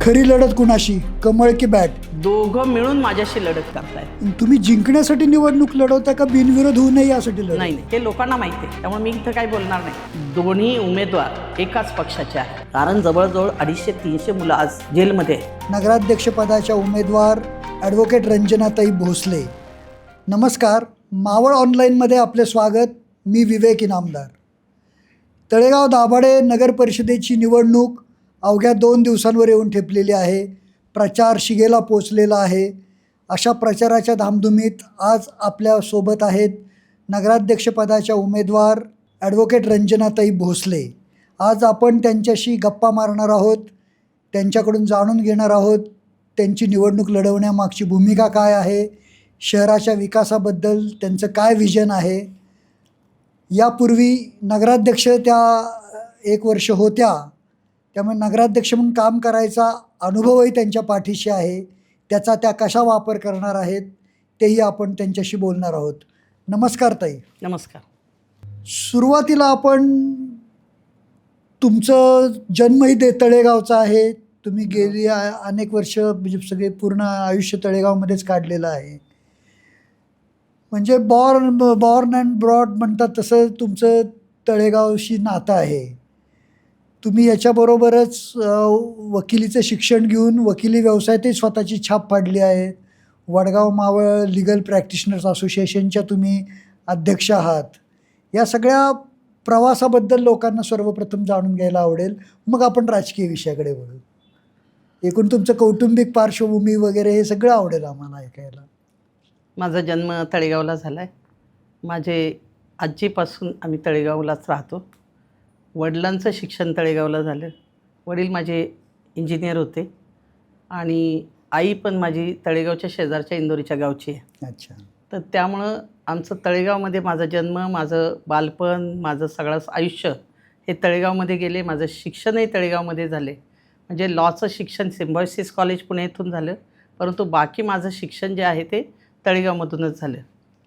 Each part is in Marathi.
खरी लढत कुणाशी, कमळ की बॅट? दोघं मिळून माझ्याशी लढत करतायत. तुम्ही जिंकण्यासाठी निवडणूक लढवता का बिनविरोध होऊ नये यासाठी लढवता? नाही हे लोकांना माहिती आहे, त्यामुळे मी इथं काही बोलणार नाही. दोन्ही उमेदवार एकाच पक्षाचे आहेत, कारण जवळजवळ 250-300 मुलं आज जेलमध्ये आहेत. नगराध्यक्षपदाच्या उमेदवार ॲडव्होकेट रंजनाताई भोसले. नमस्कार, मावळ ऑनलाईनमध्ये आपले स्वागत. मी विवेक इनामदार. तळेगाव दाभाडे नगर परिषदेची निवडणूक अवघ्या 2 दिवसांवर येऊन ठेपलेली आहे. प्रचार शिगेला पोचलेला आहे. अशा प्रचाराच्या धामधुमीत आज आपल्यासोबत आहेत नगराध्यक्षपदाच्या उमेदवार ॲडव्होकेट रंजनाताई भोसले. आज आपण त्यांच्याशी गप्पा मारणार आहोत, त्यांच्याकडून जाणून घेणार आहोत त्यांची निवडणूक लढवण्यामागची भूमिका काय आहे, शहराच्या विकासाबद्दल त्यांचं काय विजन आहे. यापूर्वी नगराध्यक्ष त्या 1 वर्ष होत्या, त्यामुळे नगराध्यक्ष म्हणून काम करायचा अनुभवही त्यांच्या पाठीशी आहे. त्याचा त्या कशा वापर करणार आहेत तेही आपण त्यांच्याशी बोलणार आहोत. नमस्कार ताई. नमस्कार. सुरुवातीला आपण तुमचं जन्मही तळेगावचा आहे. तुम्ही गेली अनेक वर्ष म्हणजे सगळे पूर्ण आयुष्य तळेगावमध्येच काढलेलं आहे. म्हणजे बॉर्न अँड ब्रॉड म्हणतात तसं तुमचं तळेगावशी नातं आहे. तुम्ही याच्याबरोबरच वकिलीचं शिक्षण घेऊन वकिली व्यवसायातही स्वतःची छाप पाडली आहे. वडगाव मावळ लिगल प्रॅक्टिशनर्स असोसिएशनच्या तुम्ही अध्यक्ष आहात. या सगळ्या प्रवासाबद्दल लोकांना सर्वप्रथम जाणून घ्यायला आवडेल, मग आपण राजकीय विषयाकडे वळू. एकूण तुमचं कौटुंबिक पार्श्वभूमी वगैरे हे सगळं आवडेल आम्हाला ऐकायला. माझा जन्म तळेगावला झाला आहे. माझे आजीपासून आम्ही तळेगावलाच राहतो. वडिलांचं शिक्षण तळेगावला झालं. वडील माझे इंजिनियर होते आणि आई पण माझी तळेगावच्या शेजारच्या इंदोरीच्या गावची आहे. अच्छा. तर त्यामुळं आमचं तळेगावमध्ये माझा जन्म, माझं बालपण, माझं सगळं आयुष्य हे तळेगावमध्ये गेले. माझं शिक्षणही तळेगावमध्ये झाले. म्हणजे लॉचं शिक्षण सिम्बायोसिस कॉलेज पुणे येथून झालं, परंतु बाकी माझं शिक्षण जे आहे ते तळेगावमधूनच झालं.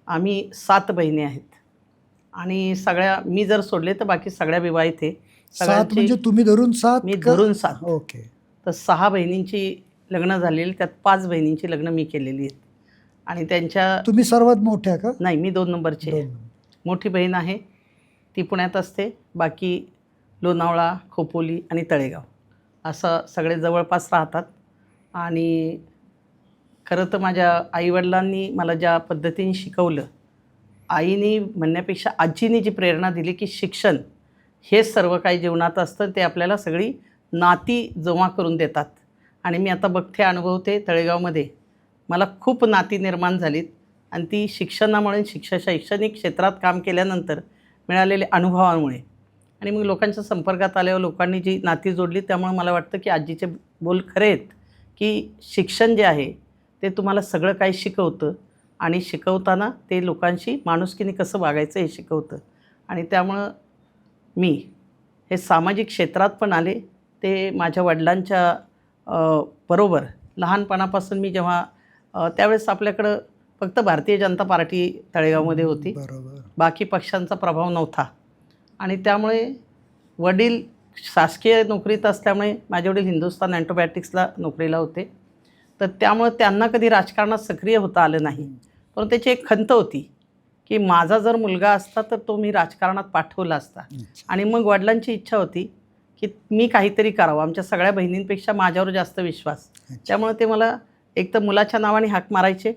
आम्ही 7 बहिणी आहेत आणि सगळ्या मी जर सोडले तर बाकी सगळ्या विवाहित आहे. 7 म्हणजे तुम्ही धरून 7? मी धरून 7. ओके. तर 6 बहिणींची लग्न झालेली, त्यात 5 बहिणींची लग्न मी केलेली आहेत. आणि त्यांच्या तुम्ही सर्वात मोठ्या का? नाही, मी 2 नंबरची आहे. मोठी बहीण आहे ती पुण्यात असते, बाकी लोणावळा, खोपोली आणि तळेगाव असं सगळे जवळपास राहतात. आणि खरं तर माझ्या आईवडिलांनी मला ज्या पद्धतीने शिकवलं, आईनी म्हणण्यापेक्षा आजीनी जी प्रेरणा दिली की शिक्षण हेच सर्व काही जीवनात असतं, ते आपल्याला सगळी नाती जमा करून देतात. आणि मी आता बघते, अनुभवते, तळेगावमध्ये मला खूप नाती निर्माण झालीत आणि ती शिक्षणामुळे शैक्षणिक क्षेत्रात काम केल्यानंतर मिळालेल्या अनुभवामुळे आणि मग लोकांच्या संपर्कात आल्यावर लोकांनी जी नाती जोडली, त्यामुळे मला वाटतं की आजीचे बोल खरे आहेत की शिक्षण जे आहे ते तुम्हाला सगळं काही शिकवतं आणि शिकवताना ते लोकांशी माणुसकीने कसं वागायचं हे शिकवतं. आणि त्यामुळं मी हे सामाजिक क्षेत्रात पण आले ते माझ्या वडिलांच्या बरोबर. लहानपणापासून मी जेव्हा त्यावेळेस आपल्याकडं फक्त भारतीय जनता पार्टी तळेगावमध्ये होती, बाकी पक्षांचा प्रभाव नव्हता. आणि त्यामुळे वडील शासकीय नोकरीत असल्यामुळे माझे वडील हिंदुस्तान अँटोबॅटिक्सला नोकरीला होते. तर त्यामुळे त्यांना कधी राजकारणात सक्रिय होता आलं नाही. पण त्याची एक खंत होती की माझा जर मुलगा असता तर तो मी राजकारणात पाठवला असता. आणि मग वडिलांची इच्छा होती की मी काहीतरी करावं. आमच्या सगळ्या बहिणींपेक्षा माझ्यावर जास्त विश्वास. त्यामुळे ते मला एक तर मुलाच्या नावाने हाक मारायचे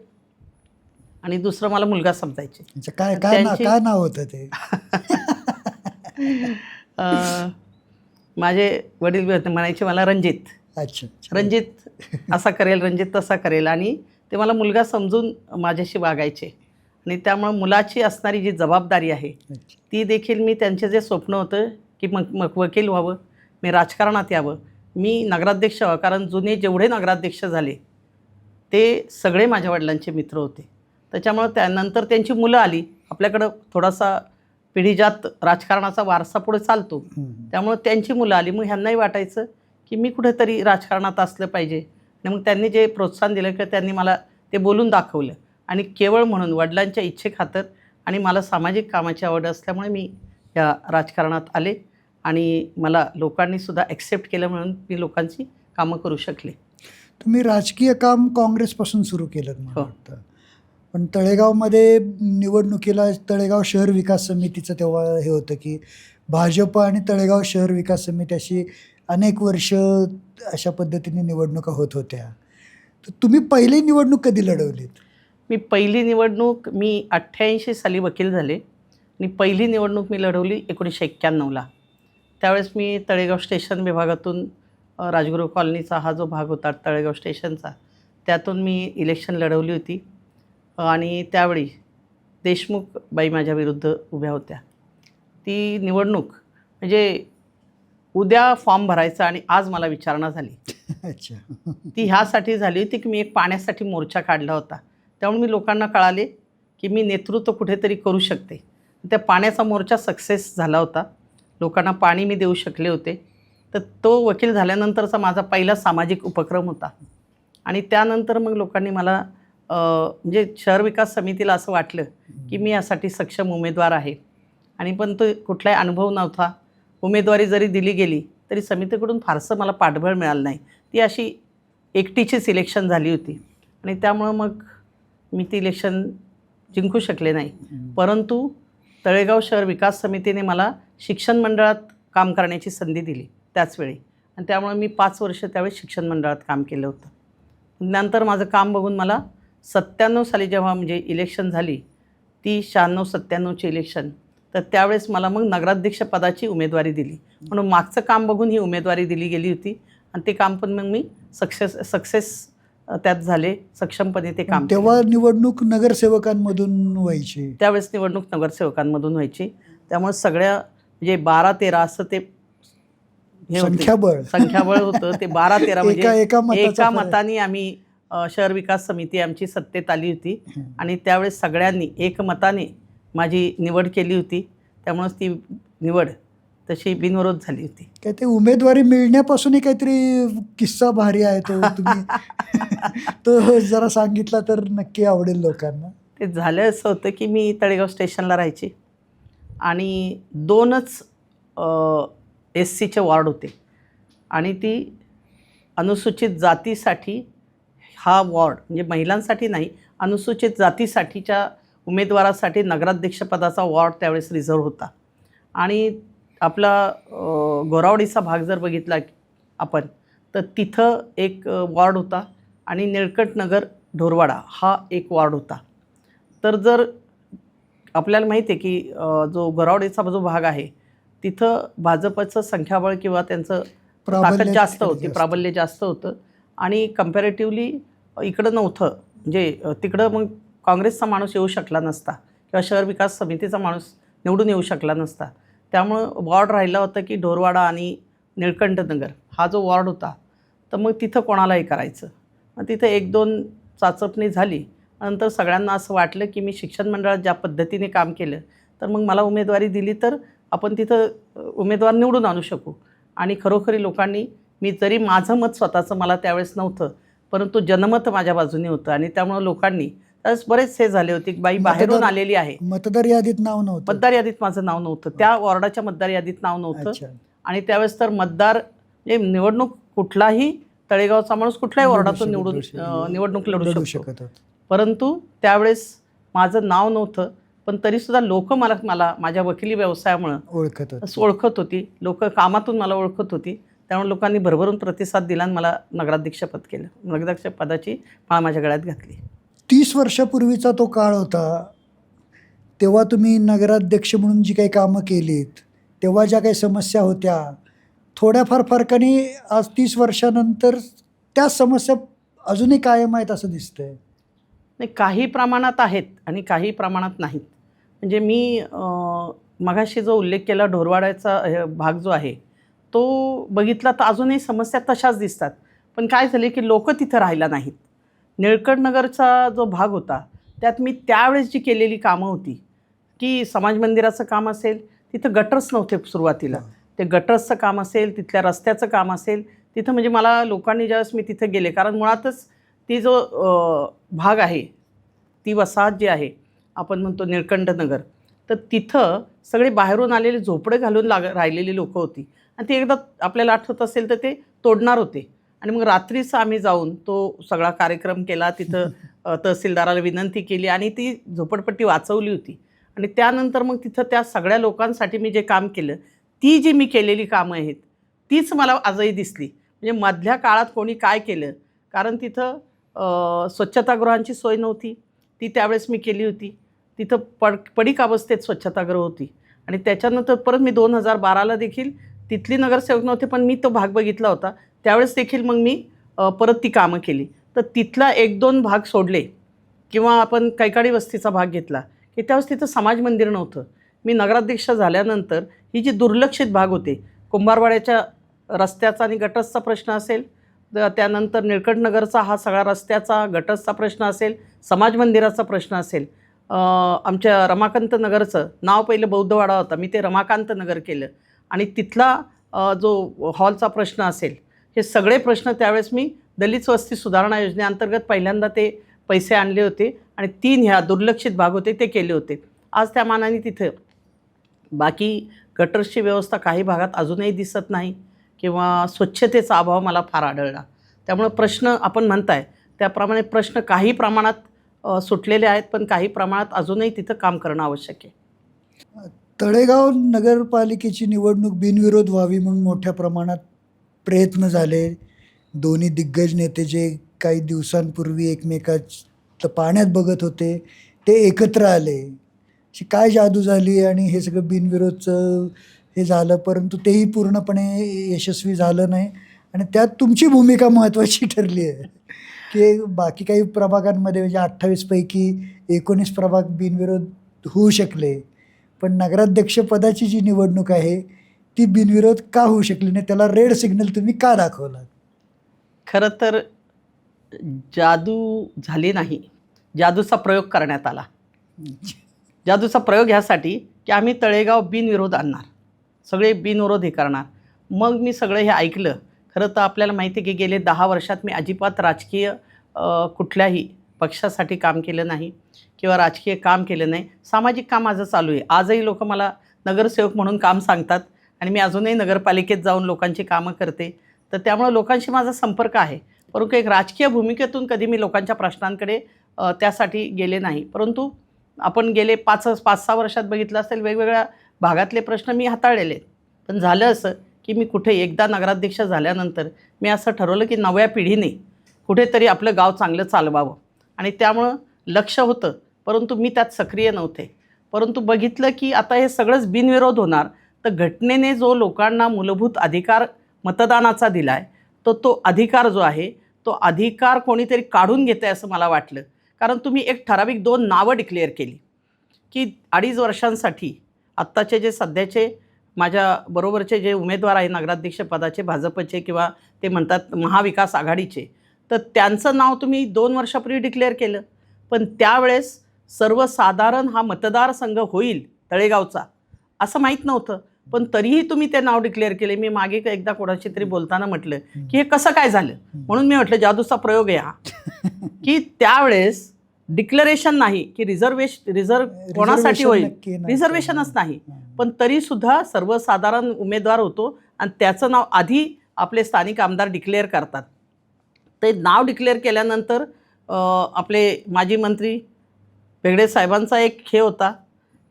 आणि दुसरं मला मुलगा समजायचे. काय नाव होतं ते? माझे वडील म्हणायचे मला रंजित. अच्छा. रंजित असा करेल, रंजित तसा करेल. आणि ते मला मुलगा समजून माझ्याशी वागायचे. आणि त्यामुळं मुलाची असणारी जी जबाबदारी आहे ती देखील मी, त्यांचे जे स्वप्न होतं की मग वकील व्हावं, मी राजकारणात यावं, मी नगराध्यक्ष व्हावं. कारण जुने जेवढे नगराध्यक्ष झाले ते सगळे माझ्या वडिलांचे मित्र होते. त्याच्यामुळं त्यानंतर त्यांची मुलं आली. आपल्याकडं थोडासा पिढीजात राजकारणाचा वारसा पुढे चालतो, त्यामुळं त्यांची मुलं आली. मग ह्यांनाही वाटायचं की मी कुठेतरी राजकारणात असलं पाहिजे. आणि मग त्यांनी जे प्रोत्साहन दिलं की त्यांनी मला ते बोलून दाखवलं. आणि केवळ म्हणून वडिलांच्या इच्छेखातर आणि मला सामाजिक कामाची आवड असल्यामुळे मी या राजकारणात आले. आणि मला लोकांनीसुद्धा ॲक्सेप्ट केलं, म्हणून मी लोकांची कामं करू शकले. तुम्ही राजकीय काम काँग्रेसपासून सुरू केलं मला हो. वाटतं. पण तळेगावमध्ये निवडणुकीला तळेगाव शहर विकास समितीचं तेव्हा हे होतं की भाजप आणि तळेगाव शहर विकास समिती अशी अनेक वर्ष अशा पद्धतीने निवडणुका होत होत्या. तर तुम्ही पहिली निवडणूक कधी लढवलीत? मी पहिली निवडणूक 88 साली वकील झाले आणि पहिली निवडणूक मी लढवली 1991ला. त्यावेळेस मी तळेगाव स्टेशन विभागातून राजगुरू कॉलनीचा हा जो भाग होता तळेगाव स्टेशनचा, त्यातून मी इलेक्शन लढवली होती. आणि त्यावेळी देशमुख बाई माझ्या विरुद्ध उभ्या होत्या. ती निवडणूक म्हणजे उद्या फॉर्म भरायचा आणि आज मला विचारणा झाली. अच्छा. ती ह्यासाठी झाली होती की मी एक पाण्यासाठी मोर्चा काढला होता. त्यामुळे मी लोकांना कळाले की मी नेतृत्व कुठेतरी करू शकते. त्या पाण्याचा मोर्चा सक्सेस झाला होता. लोकांना पाणी मी देऊ शकले होते. तर तो वकील झाल्यानंतरचा माझा पहिला सामाजिक उपक्रम होता. आणि त्यानंतर मग लोकांनी मला म्हणजे शहर विकास समितीला असं वाटलं की मी यासाठी सक्षम उमेदवार आहे. आणि पण तो कुठलाही अनुभव नव्हता. उमेदवारी जरी दिली गेली तरी समितीकडून फारसं मला पाठबळ मिळालं नाही. ती अशी एकटीची सिलेक्शन झाली होती आणि त्यामुळं मग मी ती इलेक्शन जिंकू शकले नाही. परंतु तळेगाव शहर विकास समितीने मला शिक्षण मंडळात काम करण्याची संधी दिली त्याचवेळी. आणि त्यामुळे मी 5 वर्ष त्यावेळी शिक्षण मंडळात काम केलं होतं. नंतर माझं काम बघून मला 97 साली जेव्हा म्हणजे इलेक्शन झाली, ती 96-97ची इलेक्शन, तर त्यावेळेस मला मग नगराध्यक्षपदाची उमेदवारी दिली. म्हणून मागचं काम बघून ही उमेदवारी दिली गेली होती आणि ते काम पण मग मी सक्सेस त्यात झाले. सक्षमपणे ते काम केलं. तेव्हा निवडणूक नगरसेवकांमधून व्हायची. त्यावेळेस निवडणूक नगरसेवकांमधून व्हायची. त्यामुळे सगळ्या म्हणजे 12-13 असं ते हे संख्याबळ होतं. ते 12-13 म्हणजे एका एका मताने आम्ही शहर विकास समिती आमची सत्तेत आली होती. आणि त्यावेळेस सगळ्यांनी एकमताने माझी निवड केली होती. त्यामुळेच ती निवड तशी बिनविरोध झाली होती. काय ते उमेदवारी मिळण्यापासूनही काहीतरी किस्सा भारी आहे तो तुम्ही तो जरा सांगितला तर नक्की आवडेल लोकांना. ते झालं असं होतं की मी तळेगाव स्टेशनला राहायची आणि 2च SCचे वॉर्ड होते आणि ती अनुसूचित जातीसाठी हा वॉर्ड म्हणजे महिलांसाठी नाही, अनुसूचित जातीसाठीच्या उमेदवारासाठी नगराध्यक्षपदाचा वॉर्ड त्यावेळेस रिझर्व होता. आणि आपला गोरावडीचा भाग जर बघितला आपण तर तिथं एक वॉर्ड होता आणि निळकंठनगर ढोरवाडा हा एक वॉर्ड होता. तर जर आपल्याला माहिती आहे की जो गोरावडीचा जो भाग आहे तिथं भाजपचं संख्याबळ किंवा त्यांचं ताकद जास्त होती, प्राबल्य जास्त होतं. आणि कम्पॅरेटिव्हली इकडं नव्हतं. म्हणजे तिकडं मग काँग्रेसचा माणूस येऊ शकला नसता किंवा शहर विकास समितीचा माणूस निवडून येऊ शकला नसता. त्यामुळं वॉर्ड राहिला होता की ढोरवाडा आणि निळकंठनगर हा जो वॉर्ड होता. तर मग तिथं कोणालाही करायचं. मग तिथं 1-2 चाचपणी झाली. नंतर सगळ्यांना असं वाटलं की मी शिक्षण मंडळात ज्या पद्धतीने काम केलं तर मग मला उमेदवारी दिली तर आपण तिथं उमेदवार निवडून आणू शकू. आणि खरोखरी लोकांनी मी जरी माझं मत स्वतःचं मला त्यावेळेस नव्हतं परंतु जनमत माझ्या बाजूने होतं. आणि त्यामुळं लोकांनी त्यावेळेस बरेच हे झाले होते की बाई बाहेरून आलेली आहे. मतदार यादीत नाव नव्हतं. मतदार यादीत माझं नाव नव्हतं. त्या वॉर्डाच्या मतदार यादीत नाव नव्हतं. आणि त्यावेळेस तर मतदार म्हणजे निवडणूक कुठलाही तळेगावचा माणूस कुठल्याही वॉर्डातून निवडणूक लढू शकतो. परंतु त्यावेळेस माझं नाव नव्हतं. पण तरीसुद्धा लोक मला माझ्या वकिली व्यवसायामुळं ओळखत होती. लोक कामातून मला ओळखत होती. त्यामुळे लोकांनी भरभरून प्रतिसाद दिला आणि मला नगराध्यक्षपद केलं. नगराध्यक्षपदाची माळ माझ्या गळ्यात घातली. 30 वर्षापूर्वीचा तो काळ होता. तेव्हा तुम्ही नगराध्यक्ष म्हणून जी काही कामं केलीत, तेव्हा ज्या काही समस्या होत्या, थोड्याफार फरकाने आज 30 वर्षानंतर त्या समस्या अजूनही कायम आहेत असं दिसतंय. नाही, काही प्रमाणात आहेत आणि काही प्रमाणात नाहीत. म्हणजे मी मगाशी जो उल्लेख केला ढोरवाड्याचा भाग जो आहे तो बघितला तर अजूनही समस्या तशाच दिसतात. पण काय झाले की लोक तिथं राहायला नाहीत. निळकंठनगरचा जो भाग होता त्यात मी त्यावेळेस जी केलेली कामं होती की समाज मंदिराचं काम असेल, तिथं गटर्स नव्हते सुरुवातीला. ते गटर्सचं काम असेल, तिथल्या रस्त्याचं काम असेल, तिथं म्हणजे मला लोकांनी ज्यावेळेस मी तिथं गेले, कारण मुळातच ती जो भाग आहे ती वसाहत जी आहे आपण म्हणतो निळकंठनगर, तर तिथं सगळे बाहेरून आलेले झोपडे घालून राहिलेली लोकं होती. आणि ती एकदा आपल्याला आठवत असेल तर ते तोडणार होते आणि मग रात्रीच आम्ही जाऊन तो सगळा कार्यक्रम केला. तिथं तहसीलदाराला विनंती केली आणि ती झोपडपट्टी वाचवली होती. आणि त्यानंतर मग तिथं त्या सगळ्या लोकांसाठी मी जे काम केलं, ती जी मी केलेली कामं आहेत तीच मला आजही दिसली. म्हणजे मधल्या काळात कोणी काय केलं, कारण तिथं स्वच्छतागृहांची सोय नव्हती, ती त्यावेळेस मी केली होती. तिथं पडीक अवस्थेत स्वच्छतागृह होती. आणि त्याच्यानंतर परत मी 2012ला देखील तिथली नगरसेवक नव्हते, पण मी तो भाग बघितला होता. त्यावेळेस देखील मग मी परत ती कामं केली. तर तिथला 1-2 भाग सोडले किंवा आपण कैकाडी वस्तीचा भाग घेतला की त्यावेळेस तिथं समाज मंदिर नव्हतं. मी नगराध्यक्ष झाल्यानंतर ही जी दुर्लक्षित भाग होते, कुंभारवाड्याच्या रस्त्याचा आणि गटरचा प्रश्न असेल, त्यानंतर निळकंठनगरचा हा सगळा रस्त्याचा गटरचा प्रश्न असेल, समाज मंदिराचा प्रश्न असेल, आमच्या रमाकांत नगरचं नाव पहिलं बौद्धवाडा होता, मी ते रमाकांत नगर केलं. आणि तिथला जो हॉलचा प्रश्न असेल, हे सगळे प्रश्न त्यावेळेस मी दलित वस्ती सुधारणा योजनेअंतर्गत पहिल्यांदा ते पैसे आणले होते आणि 3 ह्या दुर्लक्षित भाग होते ते केले होते. आज त्या मानाने तिथं बाकी गटर्सची व्यवस्था काही भागात अजूनही दिसत नाही किंवा स्वच्छतेचा अभाव मला फार आढळला. त्यामुळे प्रश्न आपण म्हणताय त्याप्रमाणे प्रश्न काही प्रमाणात सुटलेले आहेत, पण काही प्रमाणात अजूनही तिथं काम करणं आवश्यक आहे. तळेगाव नगरपालिकेची निवडणूक बिनविरोध व्हावी म्हणून मोठ्या प्रमाणात प्रयत्न झाले. दोन्ही दिग्गज नेते जे काही दिवसांपूर्वी एकमेकाचं पाण्यात बघत होते ते एकत्र आले. अशी काय जादू झाली आणि हे सगळं बिनविरोधचं हे झालं, परंतु तेही पूर्णपणे यशस्वी झालं नाही. आणि त्यात तुमची भूमिका महत्त्वाची ठरली आहे की बाकी काही प्रभागांमध्ये म्हणजे 28 पैकी 19 प्रभाग बिनविरोध होऊ शकले, पण नगराध्यक्ष पदाची जी निवडणूक आहे ती बिनविरोध का होऊ शकली नाही? त्याला रेड सिग्नल तुम्ही का दाखवला? खरं तर जादू झाली नाही, जादूचा प्रयोग करण्यात आला. जादूचा प्रयोग ह्यासाठी की आम्ही तळेगाव बिनविरोध आणणार, सगळे बिनविरोध हे करणार. मग मी सगळं हे ऐकलं. खरं तर आपल्याला माहिती आहे की गेले 10 वर्षात मी अजिबात राजकीय कुठल्याही पक्षासाठी काम केलं नाही किंवा राजकीय काम केलं नाही. सामाजिक काम माझं चालू आहे. आजही लोक मला नगरसेवक म्हणून काम सांगतात आणि मी अजूनही नगरपालिकेत जाऊन लोकांची कामं करते. तर त्यामुळे लोकांशी माझा संपर्क आहे, परंतु एक राजकीय भूमिकेतून कधी मी लोकांच्या प्रश्नांकडे त्यासाठी गेले नाही. परंतु आपण गेले 5-6 वर्षात बघितलं असेल वेगवेगळ्या भागातले प्रश्न मी हाताळलेले. पण झालं असं की मी कुठे एकदा नगराध्यक्ष झाल्यानंतर मी असं ठरवलं की नव्या पिढीने कुठेतरी आपलं गाव चांगलं चालवावं. आणि त्यामुळं लक्ष होतं, परंतु मी त्यात सक्रिय नव्हते. परंतु बघितलं की आता हे सगळंच बिनविरोध होणार, तर घटनेने जो लोकांना मूलभूत अधिकार मतदानाचा दिला आहे, तो अधिकार जो आहे तो अधिकार कोणीतरी काढून घेतं आहे असं मला वाटलं. कारण तुम्ही एक ठराविक 2 नावं डिक्लेअर केली की 2.5 वर्षांसाठी आत्ताचे जे सध्याचे माझ्या बरोबरचे जे उमेदवार आहे नगराध्यक्ष पदाचे भाजपचे किंवा ते म्हणतात महाविकास आघाडीचे, तर त्यांचं नाव तुम्ही 2 वर्षापूर्वी डिक्लेअर केलं. पण त्यावेळेस सर्वसाधारण हा मतदारसंघ होईल तळेगावचा असं माहीत नव्हतं, पण तरीही तुम्ही ते नाव डिक्लेअर केले. मी मागे एकदा कोणाशी तरी बोलताना म्हटलं की हे कसं काय झालं, म्हणून मी म्हटलं जादूचा प्रयोग आहे हा की त्यावेळेस डिक्लेरेशन नाही की रिझर्व कोणासाठी होईल, रिझर्वेशनच नाही, पण तरीसुद्धा सर्वसाधारण उमेदवार होतो आणि त्याचं नाव आधी आपले स्थानिक आमदार डिक्लेअर करतात. ते नाव डिक्लेअर केल्यानंतर आपले माजी मंत्री बेगडे साहेबांचा एक हे होता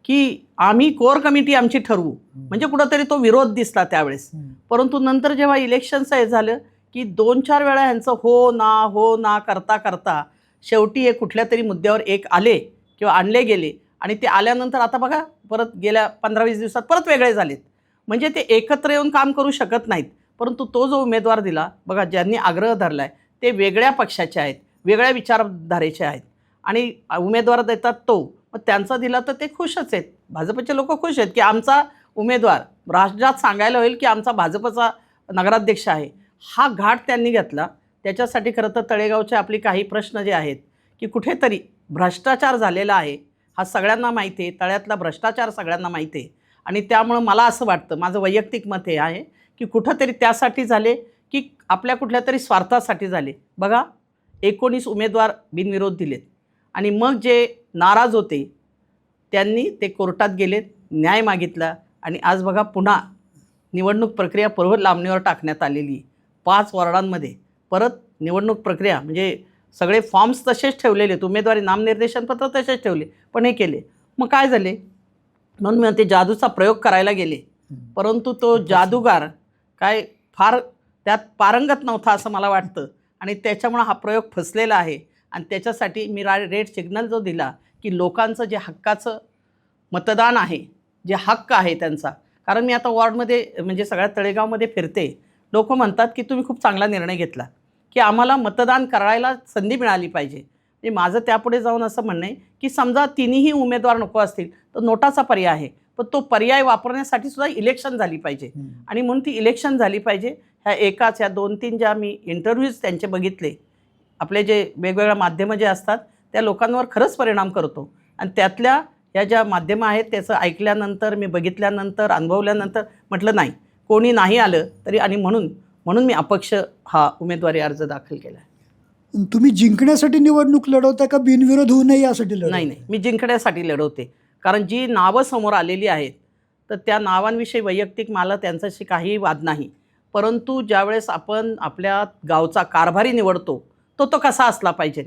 की आम्ही कोर कमिटी आमची ठरवू, म्हणजे कुठंतरी तो विरोध दिसला त्यावेळेस. परंतु नंतर जेव्हा इलेक्शनचं हे झालं की 2-4 वेळा ह्यांचं हो ना करता करता शेवटी हे कुठल्या तरी मुद्द्यावर एक आले किंवा आणले गेले आणि ते आल्यानंतर आता बघा परत गेल्या 15-20 दिवसात परत वेगळे झालेत. म्हणजे ते एकत्र येऊन काम करू शकत नाहीत. परंतु तो जो उमेदवार दिला बघा, ज्यांनी आग्रह धरला आहे ते वेगळ्या पक्षाचे आहेत, वेगळ्या विचारधारेचे आहेत आणि उमेदवार देतात तो, मग त्यांचा दिला तर ते खुशच आहेत. भाजपचे लोक खुश आहेत की आमचा उमेदवार राज्यात सांगायला होईल की आमचा भाजपचा नगराध्यक्ष आहे. हा घाट त्यांनी घेतला. त्याच्यासाठी खरं तर तळेगावचे आपले काही प्रश्न जे आहेत की कुठेतरी भ्रष्टाचार झालेला आहे, हा सगळ्यांना माहिती आहे. तळ्यातला भ्रष्टाचार सगळ्यांना माहिती आहे आणि त्यामुळं मला असं वाटतं, माझं वैयक्तिक मत हे आहे की कुठंतरी त्यासाठी झाले की आपल्या कुठल्या तरी स्वार्थासाठी झाले. बघा 19 उमेदवार बिनविरोध दिलेत आणि मग जे नाराज होते त्यांनी ते कोर्टात गेलेत, न्याय मागितला आणि आज बघा पुन्हा निवडणूक प्रक्रिया पूर्व लांबणीवर टाकण्यात आलेली 5 वॉर्डांमध्ये परत निवडणूक प्रक्रिया म्हणजे सगळे फॉर्म्स तसेच ठेवलेले आहेत, उमेदवारी नामनिर्देशनपत्र तसेच ठेवले, पण हे केले. मग काय झाले, म्हणून मी ते जादूचा प्रयोग करायला गेले, परंतु तो जादूगार काय फार त्यात पारंगत नव्हता असं मला वाटतं आणि त्याच्यामुळं हा प्रयोग फसलेला आहे. आणि त्याच्यासाठी मी रेड सिग्नल जो दिला की लोकांचं जे हक्काचं मतदान आहे, जे हक्क आहे त्यांचा, कारण मी आता वॉर्डमध्ये म्हणजे सगळ्या तळेगावमध्ये फिरते, लोक म्हणतात की तुम्ही खूप चांगला निर्णय घेतला की आम्हाला मतदान करायला संधी मिळाली पाहिजे. म्हणजे माझं त्यापुढे जाऊन असं म्हणणं आहे की समजा तिन्हीही उमेदवार नको असतील तर नोटाचा पर्याय आहे, पण तो पर्याय वापरण्यासाठी सुद्धा इलेक्शन झाली पाहिजे. आणि म्हणून ती इलेक्शन झाली पाहिजे. ह्या 2-3 ज्या मी इंटरव्ह्यूज त्यांचे बघितले, आपले जे वेगवेगळ्या माध्यमं जे असतात त्या लोकांवर खरंच परिणाम करतो. आणि त्यातल्या ह्या ज्या माध्यमं आहेत त्याचं ऐकल्यानंतर, मी बघितल्यानंतर, अनुभवल्यानंतर म्हटलं नाही, कोणी नाही आलं तरी, आणि म्हणून मी अपक्ष हा उमेदवारी अर्ज दाखल केला आहे. तुम्ही जिंकण्यासाठी निवडणूक लढवता का बिनविरोध होऊ नये यासाठी लढवता? नाही, मी जिंकण्यासाठी लढवते. कारण जी नावं समोर आलेली आहेत तर त्या नावांविषयी वैयक्तिक मला त्यांच्याशी काही वाद नाही, परंतु ज्यावेळेस आपण आपल्या गावचा कारभारी निवडतो तो कसा असला पाहिजे,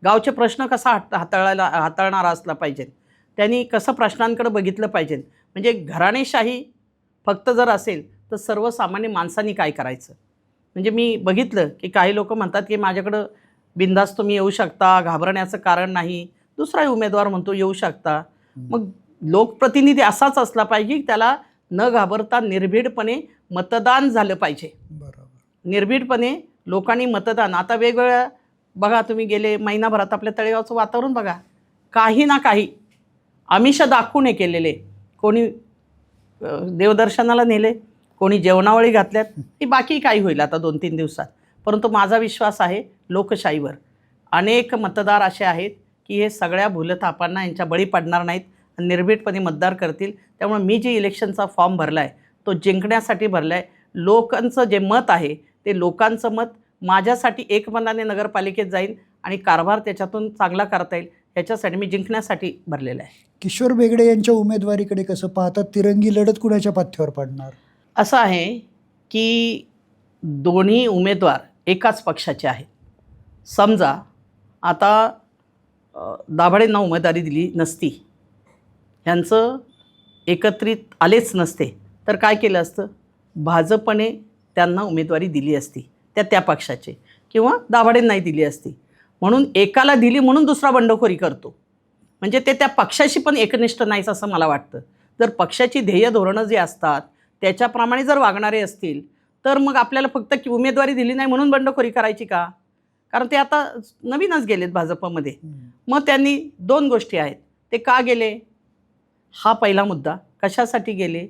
गावचे प्रश्न कसा हाताळणारा असला पाहिजे, त्यांनी कसं प्रश्नांकडे बघितलं पाहिजे. म्हणजे घराणेशाही फक्त जर असेल तर सर्वसामान्य माणसांनी काय करायचं. म्हणजे मी बघितलं की काही लोक म्हणतात की माझ्याकडं बिनधास्त तुम्ही येऊ शकता, घाबरण्याचं कारण नाही, दुसराही उमेदवार म्हणतो येऊ शकता. मग लोकप्रतिनिधी असाच असला पाहिजे की त्याला न घाबरता निर्भीडपणे मतदान झालं पाहिजे. बरोबर. निर्भीडपणे लोकांनी मतदान, आता वेगवेगळ्या बघा, तुम्ही गेले महिनाभरात आपल्या तळेगावचं वातावरण बघा, काही ना काही आमिष दाखवून हे केलेले. कोणी देवदर्शनाला नेले, कोणी जेवणावळी घातल्यात, ही बाकी काही होईल आता 2-3 दिवसात. परंतु माझा विश्वास आहे लोकशाहीवर. अनेक मतदार असे आहेत की हे सगळ्या भूलथापांना यांच्या बळी पडणार नाहीत आणि निर्भीडपणे मतदार करतील. त्यामुळे मी जे इलेक्शनचा फॉर्म भरला आहे तो जिंकण्यासाठी भरला आहे. लोकांचं जे मत आहे ते लोकांचं मत माझ्यासाठी एकमताने नगरपालिकेत जाईल आणि कारभार त्याच्यातून चांगला करता येईल ह्याच्यासाठी मी जिंकण्यासाठी भरलेलं आहे. किशोर बेगडे यांच्या उमेदवारीकडे कसं पाहतात? तिरंगी लढत कुणाच्या पाठीवर पडणार? असं आहे की दोन्ही उमेदवार एकाच पक्षाचे आहेत. समजा आता दाभाडेंना उमेदवारी दिली नसती, ह्यांचं एकत्रित आलेच नसते, तर काय केलं असतं, भाजपने त्यांना उमेदवारी दिली असती त्या पक्षाचे, किंवा दाभाडेंनाही दिली असती. म्हणून एकाला दिली म्हणून दुसरा बंडखोरी करतो, म्हणजे ते त्या पक्षाशी पण एकनिष्ठ नाहीच असं मला वाटतं. जर पक्षाची ध्येय धोरणं जे असतात त्याच्याप्रमाणे जर वागणारे असतील तर मग आपल्याला फक्त उमेदवारी दिली नाही म्हणून बंडखोरी करायची का? कारण ते आता नवीनच गेलेत भाजपमध्ये. मग त्यांनी 2 गोष्टी आहेत, ते का गेले हा पहिला मुद्दा, कशासाठी गेले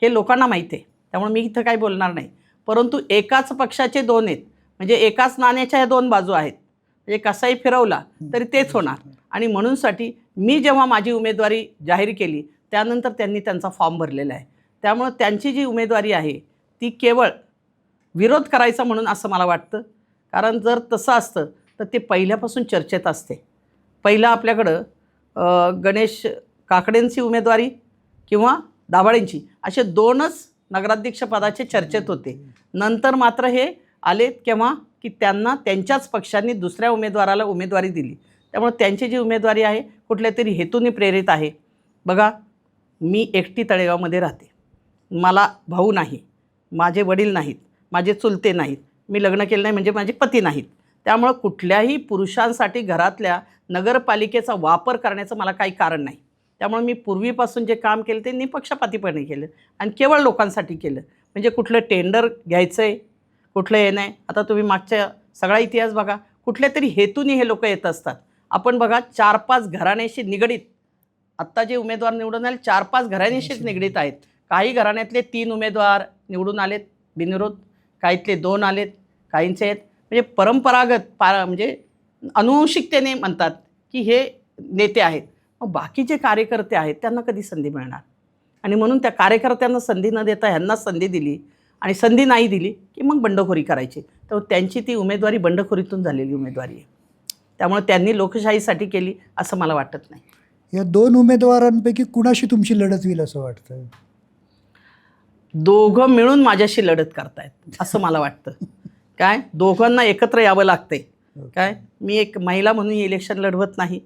हे लोकांना माहिती आहे, त्यामुळे मी इथं काही बोलणार नाही. परंतु एकाच पक्षाचे 2 आहेत, म्हणजे एकाच नाण्याच्या ह्या 2 बाजू आहेत, म्हणजे कसाही फिरवला तरी तेच होणार. आणि म्हणूनसाठी मी जेव्हा माझी उमेदवारी जाहीर केली त्यानंतर त्यांनी त्यांचा फॉर्म भरलेला आहे. त्यामुळं त्यांची जी उमेदवारी आहे ती केवळ विरोध करायचा म्हणून असं मला वाटतं. कारण जर तसं असतं तर ते पहिल्यापासून चर्चेत असते. पहिलं आपल्याकडं गणेश काकडेंची उमेदवारी किंवा दाभाडेंची असे 2च नगराध्यक्षपदाचे चर्चेत होते. नंतर मात्र हे आले केव्हा की त्यांना त्यांच्याच पक्षांनी दुसऱ्या उमेदवाराला उमेदवारी दिली. त्यामुळे त्यांची जी उमेदवारी आहे कुठल्या तरी हेतूने प्रेरित आहे. बघा, मी एकटी तळेगावमध्ये राहते, मला भाऊ नाही, माझे वडील नाहीत, माझे चुलते नाहीत, मी लग्न केलं नाही म्हणजे माझे पती नाहीत. त्यामुळं कुठल्याही पुरुषांसाठी घरातल्या नगरपालिकेचा वापर करण्याचं मला काही कारण नाही. त्यामुळे मी पूर्वीपासून जे काम केलं ते निपक्षपातीपणे केलं आणि केवळ लोकांसाठी केलं. म्हणजे कुठलं टेंडर घ्यायचं आहे, कुठलं हे नाही. आता तुम्ही मागच्या सगळा इतिहास बघा, कुठल्या तरी हेतूने हे लोक येत असतात. आपण बघा 4-5 घराण्याशी निगडीत आत्ता जे उमेदवार निवडून आले 4-5 घराण्याशीच निगडीत आहेत. काही घराण्यातले 3 उमेदवार निवडून आलेत बिनविरोध, काहीतले 2 आलेत, काहींचे आहेत म्हणजे परंपरागत म्हणजे अनुवंशिकतेने म्हणतात की हे नेते आहेत. मग बाकी जे कार्यकर्ते आहेत त्यांना कधी संधी मिळणार? आणि म्हणून त्या कार्यकर्त्यांना संधी न देता ह्यांना संधी दिली आणि संधी नाही दिली की मग बंडखोरी करायची. तर त्यांची ती उमेदवारी बंडखोरीतून झालेली उमेदवारी आहे. त्यामुळे त्यांनी लोकशाहीसाठी केली असं मला वाटत नाही. या 2 उमेदवारांपैकी कुणाशी तुमची लढत होईल असं वाटतं? दोघं मिळून माझ्याशी लढत करतायत असं मला वाटतं. काय दोघांना एकत्र यावं लागते. काय मी एक महिला म्हणून इलेक्शन लढवत नाही,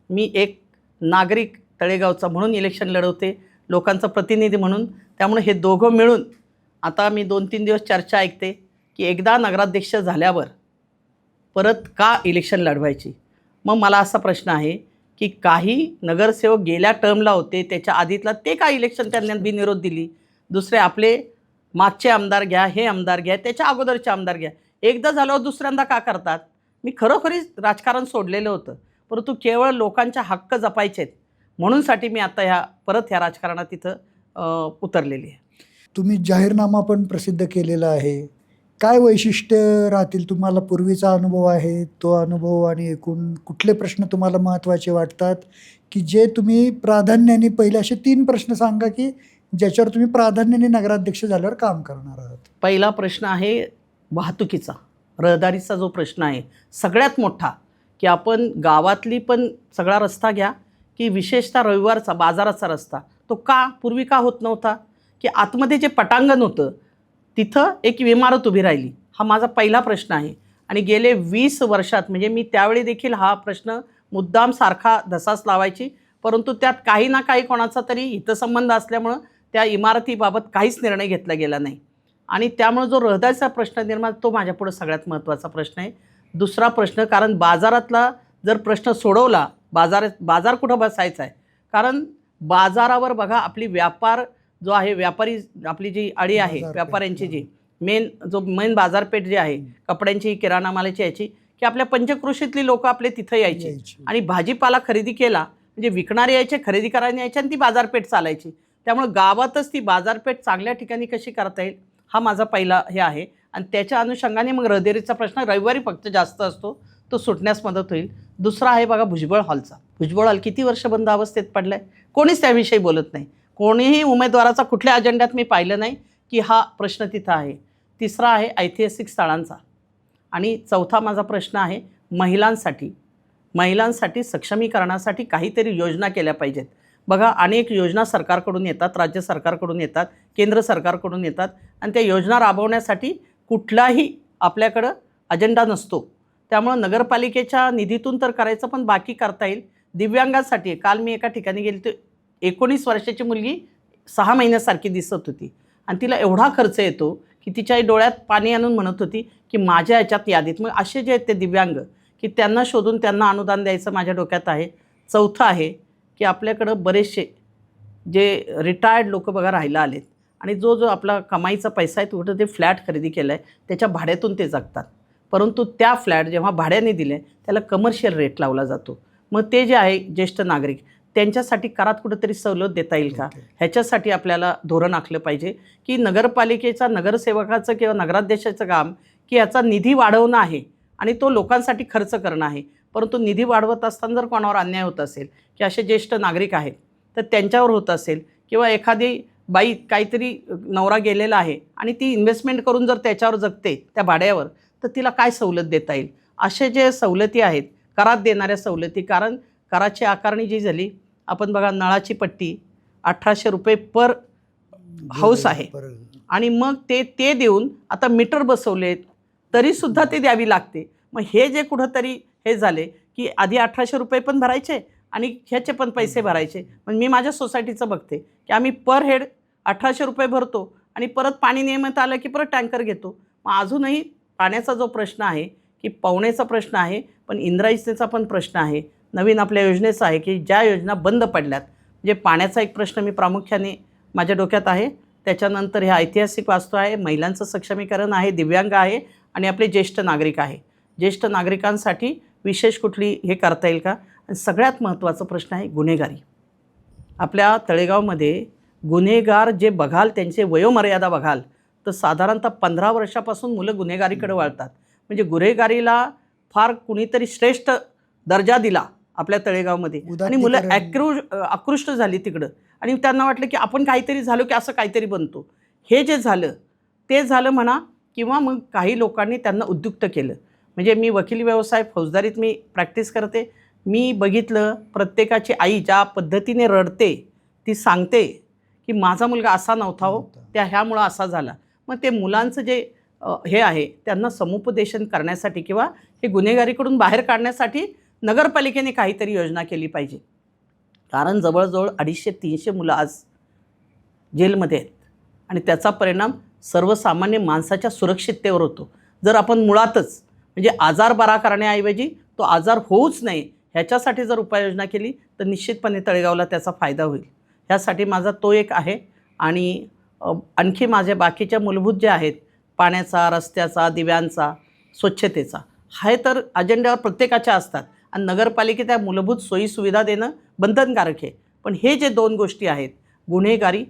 मी एक नागरिक तळेगावचा म्हणून इलेक्शन लढवते, लोकांचा प्रतिनिधी म्हणून. त्यामुळे हे दोघं मिळून आता मी 2-3 दिवस चर्चा ऐकते की एकदा नगराध्यक्ष झाल्यावर परत का इलेक्शन लढवायची. मग मला असा प्रश्न आहे की काही नगरसेवक गेल्या टर्मला होते, त्याच्या आधीतला ते का इलेक्शन त्यांना बिनविरोध दिली. दुसरे आपले मागचे आमदार घ्या, हे आमदार घ्या, त्याच्या अगोदरचे आमदार घ्या, एकदा झाल्यावर दुसऱ्यांदा का करतात. मी खरोखरीच राजकारण सोडलेलं होतं, परंतु केवळ लोकांच्या हक्क जपायचे आहेत म्हणूनसाठी मी आता परत ह्या राजकारणात इथं उतरलेली आहे. तुम्ही जाहीरनामा पण प्रसिद्ध केलेला आहे. काय वैशिष्ट्य राहतील? तुम्हाला पूर्वीचा अनुभव आहे तो अनुभव आणि एकूण कुठले प्रश्न तुम्हाला महत्त्वाचे वाटतात की जे तुम्ही प्राधान्याने, पहिले असे 3 प्रश्न सांगा की ज्याच्यावर तुम्ही प्राधान्याने नगराध्यक्ष झाल्यावर काम करणार आहात. पहिला प्रश्न आहे वाहतुकीचा, रहदारीचा जो प्रश्न आहे सगळ्यात मोठा, की आपण गावातली पण सगळा रस्ता घ्या की विशेषतः रविवारचा बाजाराचा रस्ता, तो का पूर्वी का होत नव्हता. की आतमध्ये जे पटांगण होतं तिथं एक इमारत उभी राहिली, हा माझा पहिला प्रश्न आहे. आणि गेले 20 वर्षात, म्हणजे मी त्यावेळी देखील हा प्रश्न मुद्दाम सारखा धसास लावायची, परंतु त्यात काही ना काही कोणाचा तरी हितसंबंध असल्यामुळं त्या इमारतीबाबत काहीच निर्णय घेतला गेला नाही. आणि त्यामुळे जो रहदारीचा प्रश्न निर्माण, तो माझ्यापुढं सगळ्यात महत्त्वाचा प्रश्न आहे. दुसरा प्रश्न, कारण बाजारातला जर प्रश्न सोडवला, बाजार कुठं बसायचा आहे. कारण बाजारावर बघा आपली व्यापार जो आहे, व्यापारी आपली जी अडी आहे व्यापाऱ्यांची, जी मेन बाजारपेठ जी आहे कपड्यांची, किराणा मालाची, याची, की आपल्या पंचक्रोशीतली लोक आपले तिथं यायचे आणि भाजीपाला खरेदी केला म्हणजे विकणारे यायचे, खरेदी करायला यायचे आणि ती बाजारपेठ चालायची. त्यामुळे गावातच ती बाजारपेठ चांगल्या ठिकाणी कशी करता येईल, हा माझा पहिला हे आहे. आणि त्याच्या अनुषंगाने मग रहदारीचा प्रश्न रविवारी फक्त जास्त असतो, तो सुटण्यास मदत होईल. दुसरा आहे बघा भुजबळ हॉलचा. भुजबळ हॉल किती वर्ष बंद अवस्थेत पडला आहे, कोणीच त्याविषयी बोलत नाही. कोणीही उमेदवाराचा कुठल्या अजेंड्यात मी पाहिलं नाही की हा प्रश्न तिथं आहे. तिसरा आहे ऐतिहासिक स्थळांचा. आणि चौथा माझा प्रश्न आहे महिलांसाठी सक्षमीकरणासाठी काहीतरी योजना केल्या पाहिजेत. बघा अनेक योजना सरकारकडून येतात, राज्य सरकारकडून येतात, केंद्र सरकारकडून येतात, आणि त्या योजना राबवण्यासाठी कुठलाही आपल्याकडं अजेंडा नसतो. त्यामुळं नगरपालिकेच्या निधीतून तर करायचं, पण बाकी करता येईल. दिव्यांगांसाठी काल मी एका ठिकाणी गेली, तर 19 वर्षाची मुलगी 6 महिन्यासारखी दिसत होती आणि तिला एवढा खर्च येतो की तिच्या डोळ्यात पाणी आणून म्हणत होती की माझ्या याच्यात यादीत. मग असे जे आहेत ते दिव्यांग, की त्यांना शोधून त्यांना अनुदान द्यायचं माझ्या डोक्यात आहे. चौथं आहे की आपल्याकडं बरेचसे जे रिटायर्ड लोक बघा राहायला आलेत आणि जो आपला कमाईचा पैसा आहे कुठं ते फ्लॅट खरेदी केला आहे, त्याच्या भाड्यातून ते जगतात. परंतु त्या फ्लॅट जेव्हा भाड्याने दिले त्याला कमर्शियल रेट लावला जातो. मग ते जे आहे ज्येष्ठ नागरिक, त्यांच्यासाठी करात कुठंतरी सवलत देता येईल का, ह्याच्यासाठी आपल्याला धोरण आखलं पाहिजे. की नगरपालिकेचा, नगरसेवकाचं किंवा नगराध्यक्षाचं काम की याचा निधी वाढवणं आहे आणि तो लोकांसाठी खर्च करणं आहे. परंतु निधी वाढवत असताना जर कोणावर अन्याय होत असेल, की असे ज्येष्ठ नागरिक आहेत तर त्यांच्यावर होत असेल, किंवा एखादी बाई काहीतरी नवरा गेलेला आहे आणि ती इन्व्हेस्टमेंट करून जर त्याच्यावर जगते त्या भाड्यावर, तर तिला काय सवलत देता येईल. असे जे सवलती आहेत, करात देणाऱ्या सवलती, कारण कराची आकारणी जी झाली, आपण बघा नळाची पट्टी 1800 रुपये पर हाऊस आहे, आणि मग ते देऊन आता मीटर बसवलेत तरीसुद्धा ते द्यावी लागते. मग हे जे कुठंतरी हे झाले की आधी 1800 रुपये पण भरायचे आणि ह्याचे पण पैसे भरायचे. पण मी माझ्या सोसायटीचं बघते की आम्ही पर हेड 1800 रुपये भरतो आणि परत पाणी नियमित आलं की परत टँकर घेतो. मग अजूनही पाण्याचा जो प्रश्न आहे की पावण्याचा प्रश्न आहे, पण इंद्रायणीचा पण प्रश्न आहे, नवीन आपल्या योजनेचा आहे की ज्या योजना बंद पडल्यात. म्हणजे पाण्याचा एक प्रश्न मी प्रामुख्याने माझ्या डोक्यात आहे. त्याच्यानंतर हे ऐतिहासिक वास्तू आहे, महिलांचं सक्षमीकरण आहे, दिव्यांग आहे आणि आपले ज्येष्ठ नागरिक आहे. ज्येष्ठ नागरिकांसाठी विशेष कुठली हे करता येईल का. आणि सगळ्यात महत्त्वाचा प्रश्न आहे गुन्हेगारी. आपल्या तळेगावमध्ये गुन्हेगार जे बघाल, त्यांचे वयोमर्यादा बघाल तर साधारणतः 15 वर्षापासून मुलं गुन्हेगारीकडे वळतात. म्हणजे गुन्हेगारीला फार कुणीतरी श्रेष्ठ दर्जा दिला आपल्या तळेगावमध्ये आणि मुलं आकृष्ट झाली तिकडं, आणि त्यांना वाटलं की आपण काहीतरी झालो की असं काहीतरी बनतो. हे जे झालं ते झालं म्हणा, किंवा मग काही लोकांनी त्यांना उद्युक्त केलं. म्हणजे मी वकिली व्यवसाय, फौजदारीत मी प्रॅक्टिस करते. मी बघितलं प्रत्येकाची आई ज्या पद्धतीने रडते, ती सांगते की माझा मुलगा असा नव्हता हो, त्या ह्यामुळं असा झाला. मग ते मुलांचं जे हे आहे त्यांना समुपदेशन करण्यासाठी किंवा हे गुन्हेगारीकडून बाहेर काढण्यासाठी नगरपालिकेने काहीतरी योजना केली पाहिजे. कारण जवळजवळ 250-300 मुलं आज जेलमध्ये आहेत आणि त्याचा परिणाम सर्वसामान्य माणसाच्या सुरक्षिततेवर होतो. जर आपण मुळातच म्हणजे आजार बरा करण्याऐवजी तो आजार होऊच नये ह्याच्यासाठी जर उपाययोजना केली तर निश्चितपणे तळेगावला त्याचा फायदा होईल. ह्यासाठी माझा तो एक आहे. आणि आणखी माझे बाकीच्या मूलभूत जे आहेत पाण्याचा, रस्त्याचा, दिव्यांचा, स्वच्छतेचा हे तर अजेंड्यावर प्रत्येकाच्या असतात आणि नगरपालिकेत त्या मूलभूत सोयीसुविधा देणं बंधनकारक आहे. पण हे जे 2 गोष्टी आहेत, गुन्हेगारी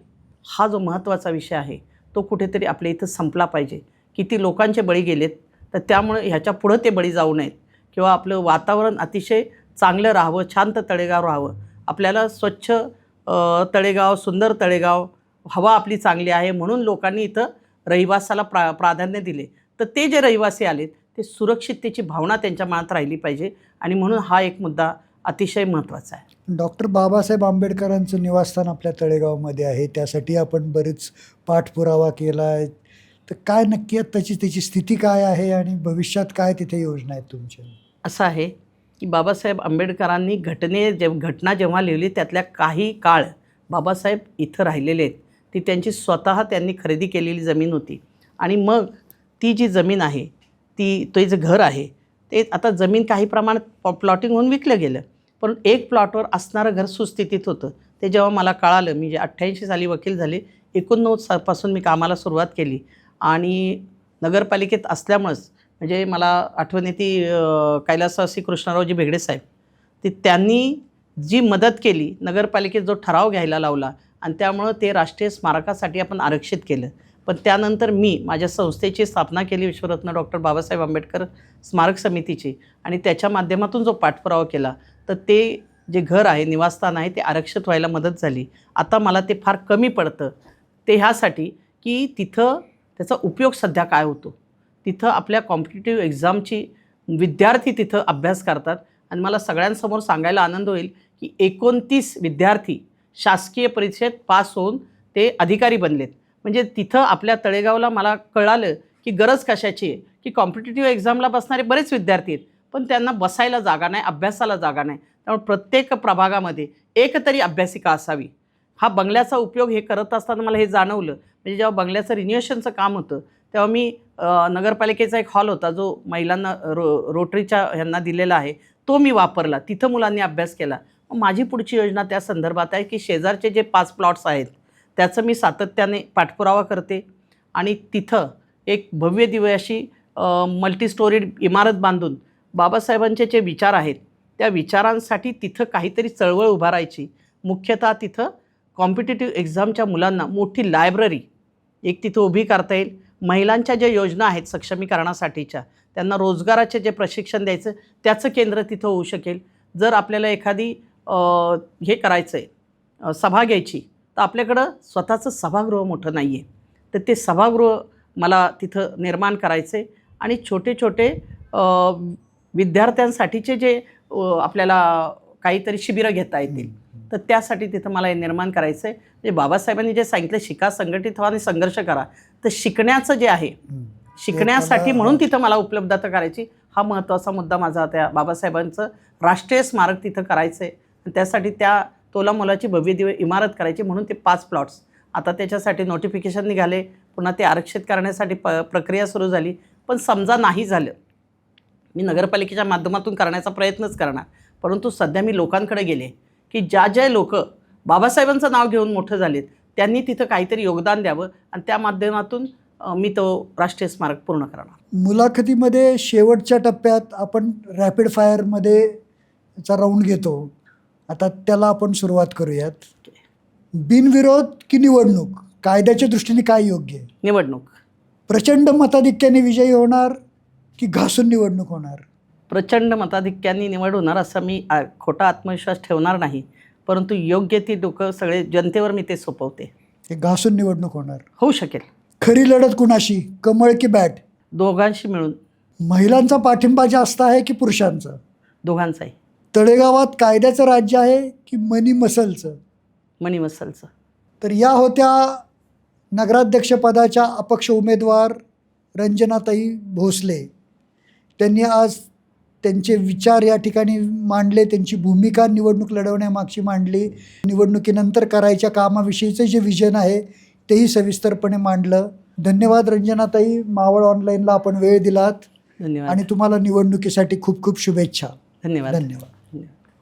हा जो महत्त्वाचा विषय आहे तो कुठेतरी आपल्या इथं संपला पाहिजे. किती लोकांचे बळी गेलेत तर त्यामुळे ह्याच्या पुढं ते बळी जाऊ नयेत किंवा आपलं वातावरण अतिशय चांगलं राहावं, शांत तळेगाव राहावं. आपल्याला स्वच्छ तळेगाव, सुंदर तळेगाव, हवा आपली चांगली आहे म्हणून लोकांनी इथं रहिवासाला प्राधान्य दिले. तर ते जे रहिवासी आलेत ते सुरक्षिततेची भावना त्यांच्या मनात राहिली पाहिजे आणि म्हणून हा एक मुद्दा अतिशय महत्त्वाचा आहे. डॉक्टर बाबासाहेब आंबेडकरांचं निवासस्थान आपल्या तळेगावमध्ये आहे, त्यासाठी आपण बरेच पाठपुरावा केला आहे. तर काय नक्की त्याची स्थिती काय आहे आणि भविष्यात काय तिथे योजना आहेत तुमच्या? असं आहे की बाबासाहेब आंबेडकरांनी घटना जेव्हा लिहिली त्यातल्या काही काळ बाबासाहेब इथं राहिलेले आहेत. ती त्यांची स्वतः त्यांनी खरेदी केलेली जमीन होती आणि मग ती जी जमीन आहे ते जे घर आहे ते आता जमीन काही प्रमाणात प्लॉटिंग होऊन विकलं गेलं. पण एक प्लॉटवर असणारं घर सुस्थितीत होतं. ते जेव्हा मला कळालं, मी जे 88 साली वकील झाले, 89 पासून मी कामाला सुरुवात केली आणि नगरपालिकेत असल्यामुळंच म्हणजे मला आठवण येते कैलासवासी कृष्णरावजी भेगडे साहेब, ते त्यांनी जी मदत केली, नगरपालिकेत जो ठराव घ्यायला लावला आणि त्यामुळं ते राष्ट्रीय स्मारकासाठी आपण आरक्षित केलं. पण त्यानंतर मी माझ्या संस्थेची स्थापना केली, विश्वरत्न डॉक्टर बाबासाहेब आंबेडकर स्मारक समितीची, आणि त्याच्या माध्यमातून जो पाठपुरावा केला तर ते जे घर आहे, निवासस्थान आहे, ते आरक्षित व्हायला मदत झाली. आता मला ते फार कमी पडतं. ते ह्यासाठी की तिथं त्याचा उपयोग सध्या काय होतो, तिथं आपल्या कॉम्पिटिटिव्ह एक्झामची विद्यार्थी तिथं अभ्यास करतात आणि मला सगळ्यांसमोर सांगायला आनंद होईल की 29 विद्यार्थी शासकीय परीक्षेत पास होऊन ते अधिकारी बनलेत. म्हणजे तिथं आपल्या तळेगावला मला कळालं की गरज कशाची आहे, की कॉम्पिटिटिव्ह एक्झामला बसणारे बरेच विद्यार्थी आहेत पण त्यांना बसायला जागा नाही, अभ्यासाला जागा नाही. त्यामुळे प्रत्येक प्रभागामध्ये एक तरी अभ्यासिका असावी. हा बंगल्याचा उपयोग हे करत असताना मला हे जाणवलं. म्हणजे जेव्हा बंगल्याचं रिन्युएशनचं काम होतं तेव्हा मी नगरपालिकेचा एक हॉल होता जो महिलांना रोटरीच्या ह्यांना दिलेला आहे, तो मी वापरला. तिथं मुलांनी अभ्यास केला. माझी पुढची योजना त्या संदर्भात आहे की शेजारचे जे 5 प्लॉट्स आहेत त्याचं मी सातत्याने पाठपुरावा करते आणि तिथं एक भव्य दिव्य अशी मल्टी स्टोरीड इमारत बांधून बाबासाहेबांचे जे विचार आहेत त्या विचारांसाठी तिथं काहीतरी चळवळ उभारायची. मुख्यतः तिथं कॉम्पिटिटिव्ह एक्झामच्या मुलांना मोठी लायब्ररी एक तिथं उभी करता येईल. महिलांच्या ज्या योजना आहेत सक्षमीकरणासाठीच्या, त्यांना रोजगाराचे जे प्रशिक्षण द्यायचं त्याचं केंद्र तिथं होऊ शकेल. जर आपल्याला एखादी हे करायचं आहे, सभा घ्यायची, तर आपल्याकडं स्वतःचं सभागृह मोठं नाही आहे, तर ते सभागृह मला तिथं निर्माण करायचं आहे. आणि छोटे छोटे विद्यार्थ्यांसाठीचे जे आपल्याला काहीतरी शिबिरं घेता येतील तर त्यासाठी तिथं मला हे निर्माण करायचं आहे. म्हणजे बाबासाहेबांनी जे सांगितलं शिका, संघटित व्हा आणि संघर्ष करा, तर शिकण्याचं जे आहे, शिकण्यासाठी म्हणून तिथं मला उपलब्धता करायची. हा महत्त्वाचा मुद्दा माझा. त्या बाबासाहेबांचं राष्ट्रीय स्मारक तिथं करायचं आहे आणि त्यासाठी त्या तोलामोलाची भव्य दिव्य इमारत करायची. म्हणून ते 5 प्लॉट्स आता त्याच्यासाठी नोटिफिकेशन निघाले, पुन्हा ते आरक्षित करण्यासाठी प्रक्रिया सुरू झाली. पण समजा नाही झालं, मी नगरपालिकेच्या माध्यमातून करण्याचा प्रयत्नच करणार. परंतु सध्या मी लोकांकडे गेले की ज्या लोक बाबासाहेबांचं नाव घेऊन मोठं झालेत त्यांनी तिथं काहीतरी योगदान द्यावं आणि त्या माध्यमातून मी तो राष्ट्रीय स्मारक पूर्ण करणार. मुलाखतीमध्ये शेवटच्या टप्प्यात आपण रॅपिड फायरमध्ये चा राऊंड घेतो. आता त्याला आपण सुरुवात करूयात. बिनविरोध की निवडणूक, कायद्याच्या दृष्टीने काय योग्य आहे? निवडणूक. प्रचंड मताधिक्याने विजयी होणार की घासून निवडणूक होणार? प्रचंड मताधिक्याने निवड होणार असा मी खोटा आत्मविश्वास ठेवणार नाही, परंतु योग्य ती डोकं सगळे जनतेवर मी ते सोपवते. हे घासून निवडणूक होणार होऊ शकेल. खरी लढत कुणाशी, कमळ की बॅट? दोघांशी मिळून. महिलांचा पाठिंबा जास्त आहे की पुरुषांचा? दोघांचाही. तळेगावात कायद्याचं राज्य आहे की मनी मसलचं? मनी मसलचं. तर या होत्या नगराध्यक्षपदाच्या अपक्ष उमेदवार रंजनाताई भोसले, त्यांनी आज त्यांचे विचार या ठिकाणी मांडले, त्यांची भूमिका निवडणूक लढवण्यामागची मांडली, निवडणुकीनंतर करायच्या कामाविषयीचं जे विजन आहे तेही सविस्तरपणे मांडलं. धन्यवाद रंजनाताई, मावळ ऑनलाईनला आपण वेळ दिलात धन्यवाद. आणि तुम्हाला निवडणुकीसाठी खूप खूप शुभेच्छा. धन्यवाद. धन्यवाद.